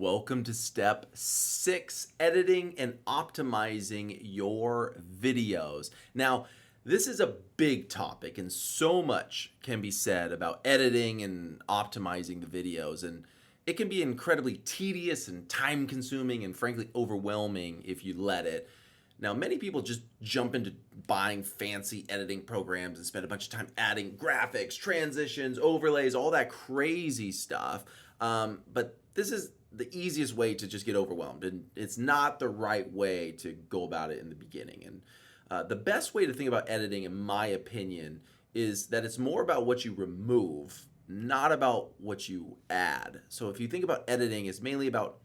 Welcome to step 6, editing and optimizing your videos. Now, this is a big topic and so much can be said about editing and optimizing the videos, and it can be incredibly tedious and time consuming and frankly overwhelming if you let it. Now, many people just jump into buying fancy editing programs and spend a bunch of time adding graphics, transitions, overlays, all that crazy stuff. But this is the easiest way to just get overwhelmed, and it's not the right way to go about it in the beginning. And the best way to think about editing, in my opinion, is that it's more about what you remove, not about what you add. So if you think about editing, it's mainly about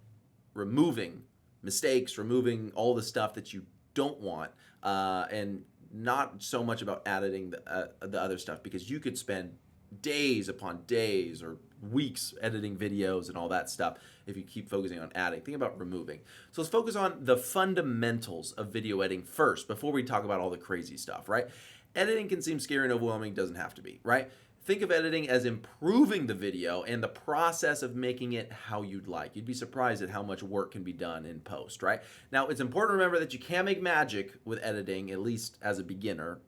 removing mistakes, removing all the stuff that you don't want, and not so much about editing the other stuff, because you could spend days upon days or weeks editing videos and all that stuff if you keep focusing on adding. Think about removing. So let's focus on the fundamentals of video editing first before we talk about all the crazy stuff, right? Editing can seem scary and overwhelming. Doesn't have to be, right? Think of editing as improving the video and the process of making it how you'd like. You'd be surprised at how much work can be done in post, right? Now, it's important to remember that you can make magic with editing, at least as a beginner.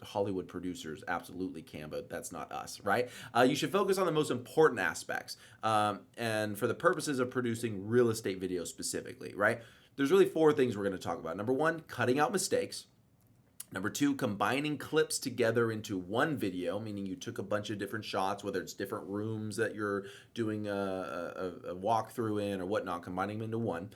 Hollywood producers absolutely can, but that's not us, right? You should focus on the most important aspects, and for the purposes of producing real estate videos specifically, right? There's really 4 things we're going to talk about. Number 1, cutting out mistakes. Number 2, combining clips together into one video, meaning you took a bunch of different shots, whether it's different rooms that you're doing a walkthrough in or whatnot, combining them into one.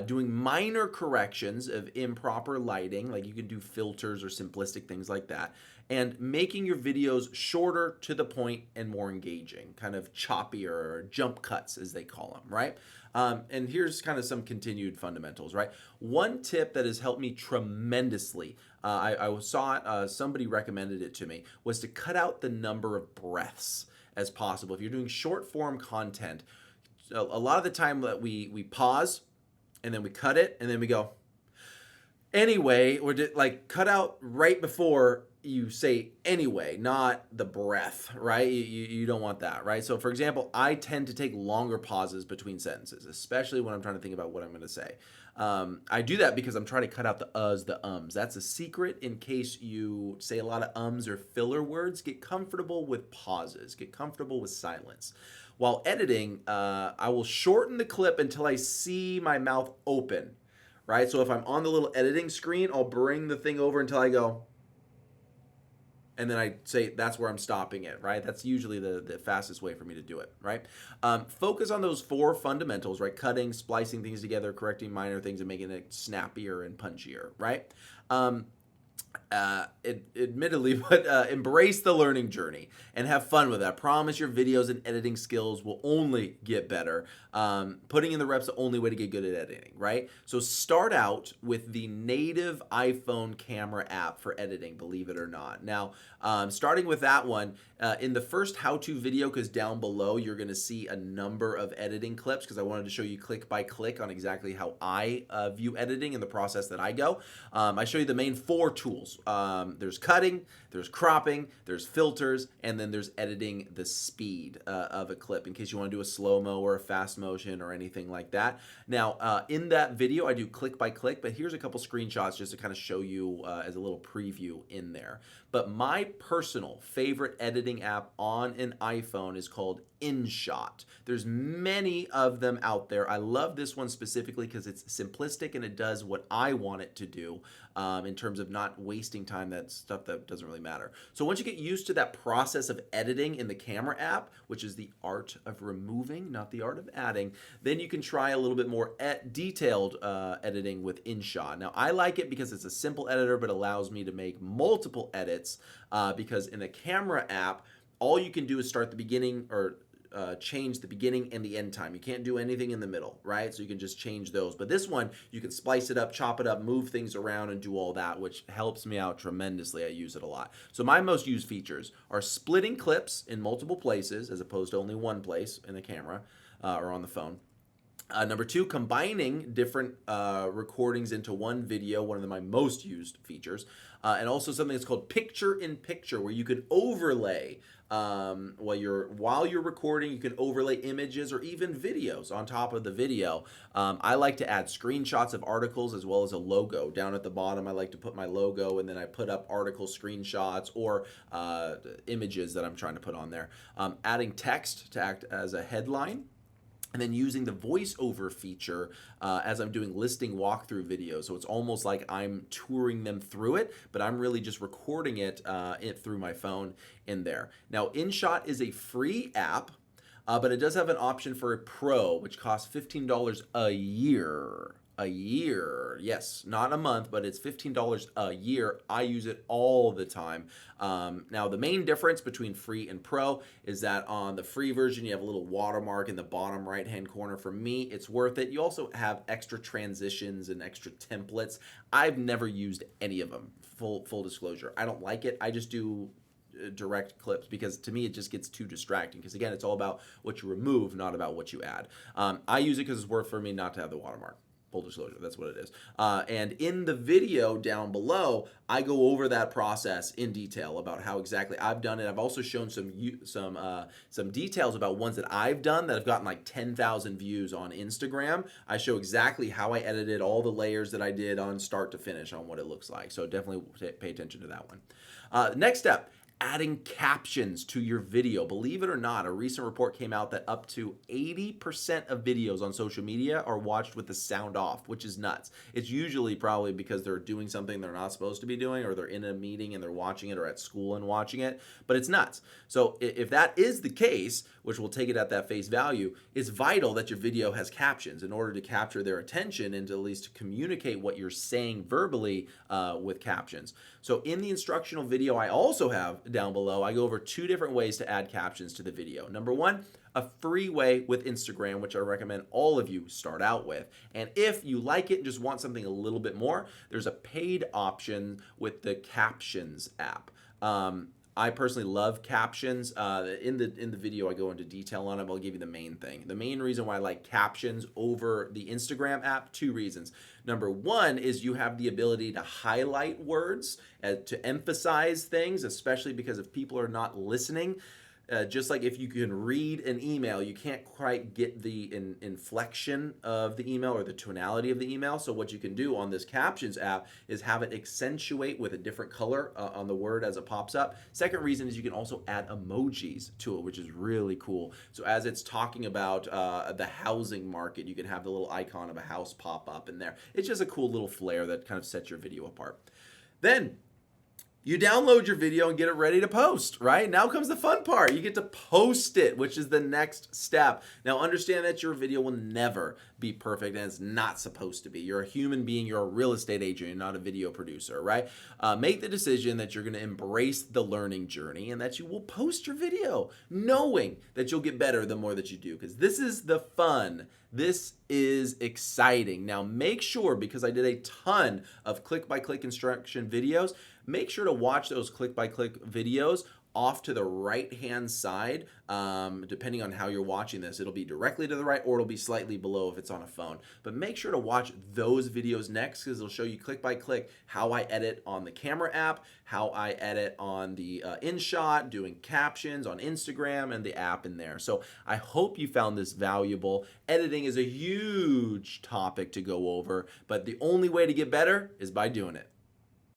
Doing minor corrections of improper lighting, like you can do filters or simplistic things like that. And making your videos shorter, to the point, and more engaging, kind of choppier, or jump cuts as they call them, right? And here's kind of some continued fundamentals, right? One tip that has helped me tremendously, I saw it, somebody recommended it to me, was to cut out the number of breaths as possible. If you're doing short form content, a lot of the time that we pause and then we cut it and then we go, anyway, or like cut out right before you say anyway, not the breath, right? You don't want that, right? So for example, I tend to take longer pauses between sentences, especially when I'm trying to think about what I'm going to say. I do that because I'm trying to cut out the uhs, the ums. That's a secret in case you say a lot of ums or filler words. Get comfortable with pauses. Get comfortable with silence. While editing, I will shorten the clip until I see my mouth open, right? So if I'm on the little editing screen, I'll bring the thing over until I go, and then I say that's where I'm stopping it, right? That's usually the fastest way for me to do it, right? Focus on those 4 fundamentals, right? Cutting, splicing things together, correcting minor things, and making it snappier and punchier, right? Admittedly, but embrace the learning journey and have fun with it. I promise your videos and editing skills will only get better. Putting in the reps is the only way to get good at editing, right? So start out with the native iPhone camera app for editing, believe it or not. Now, starting with that one, in the first how-to video, because down below you're going to see a number of editing clips, because I wanted to show you click by click on exactly how I view editing and the process that I go. I show you the main 4 tools. There's cutting, there's cropping, there's filters, and then there's editing the speed of a clip in case you want to do a slow-mo or a fast motion or anything like that. Now, in that video, I do click by click, but here's a couple screenshots just to kind of show you as a little preview in there. But my personal favorite editing app on an iPhone is called InShot. There's many of them out there. I love this one specifically because it's simplistic and it does what I want it to do in terms of not wasting time, that stuff that doesn't really matter. So once you get used to that process of editing in the camera app, which is the art of removing, not the art of adding, then you can try a little bit more detailed editing with InShot. Now, I like it because it's a simple editor, but allows me to make multiple edits because in the camera app, all you can do is start the beginning or change the beginning and the end time. You can't do anything in the middle, right? So you can just change those. But this one, you can splice it up, chop it up, move things around, and do all that, which helps me out tremendously. I use it a lot. So my most used features are splitting clips in multiple places as opposed to only one place in the camera or on the phone. Number two, combining different recordings into one video, one of my most used features. And also something that's called picture-in-picture, where you can overlay while you're recording, you can overlay images or even videos on top of the video. I like to add screenshots of articles as well as a logo. Down at the bottom, I like to put my logo, and then I put up article screenshots or images that I'm trying to put on there. Adding text to act as a headline, and then using the voiceover feature as I'm doing listing walkthrough videos. So it's almost like I'm touring them through it, but I'm really just recording it through my phone in there. Now, InShot is a free app, but it does have an option for a pro, which costs $15 a year. A year, yes, not a month, but it's $15 a year. I use it all the time. Now, the main difference between free and pro is that on the free version, you have a little watermark in the bottom right-hand corner. For me, it's worth it. You also have extra transitions and extra templates. I've never used any of them, full disclosure. I don't like it. I just do direct clips because to me it just gets too distracting, because again, it's all about what you remove, not about what you add. I use it because it's worth for me not to have the watermark. Full disclosure, that's what it is. And in the video down below, I go over that process in detail about how exactly I've done it. I've also shown some details about ones that I've done that have gotten like 10,000 views on Instagram. I show exactly how I edited all the layers that I did on start to finish on what it looks like. So definitely pay attention to that one. Next step, adding captions to your video. Believe it or not, a recent report came out that up to 80% of videos on social media are watched with the sound off, which is nuts. It's usually probably because they're doing something they're not supposed to be doing, or they're in a meeting and they're watching it, or at school and watching it, but it's nuts. So if that is the case, which we'll take it at that face value, it's vital that your video has captions in order to capture their attention and to at least communicate what you're saying verbally with captions. So in the instructional video I also have down below, I go over 2 different ways to add captions to the video. Number 1, a free way with Instagram, which I recommend all of you start out with. And if you like it and just want something a little bit more, there's a paid option with the Captions app. I personally love Captions. In the video, I go into detail on it, but I'll give you the main thing. The main reason why I like Captions over the Instagram app, 2 reasons. Number 1 is you have the ability to highlight words, to emphasize things, especially because if people are not listening, just like if you can read an email, you can't quite get the inflection of the email or the tonality of the email. So what you can do on this Captions app is have it accentuate with a different color on the word as it pops up. Second reason is you can also add emojis to it, which is really cool. So as it's talking about the housing market, you can have the little icon of a house pop up in there. It's just a cool little flair that kind of sets your video apart. Then you download your video and get it ready to post, right? Now comes the fun part. You get to post it, which is the next step. Now understand that your video will never be perfect, and it's not supposed to be. You're a human being, you're a real estate agent, you're not a video producer, right? Make the decision that you're gonna embrace the learning journey and that you will post your video, knowing that you'll get better the more that you do, because this is the fun. This is exciting. Now make sure, because I did a ton of click-by-click instruction videos, make sure to watch those click-by-click videos off to the right-hand side. Depending on how you're watching this, it'll be directly to the right or it'll be slightly below if it's on a phone. But make sure to watch those videos next, because it'll show you click-by-click how I edit on the camera app, how I edit on the InShot, doing captions on Instagram, and the app in there. So I hope you found this valuable. Editing is a huge topic to go over, but the only way to get better is by doing it.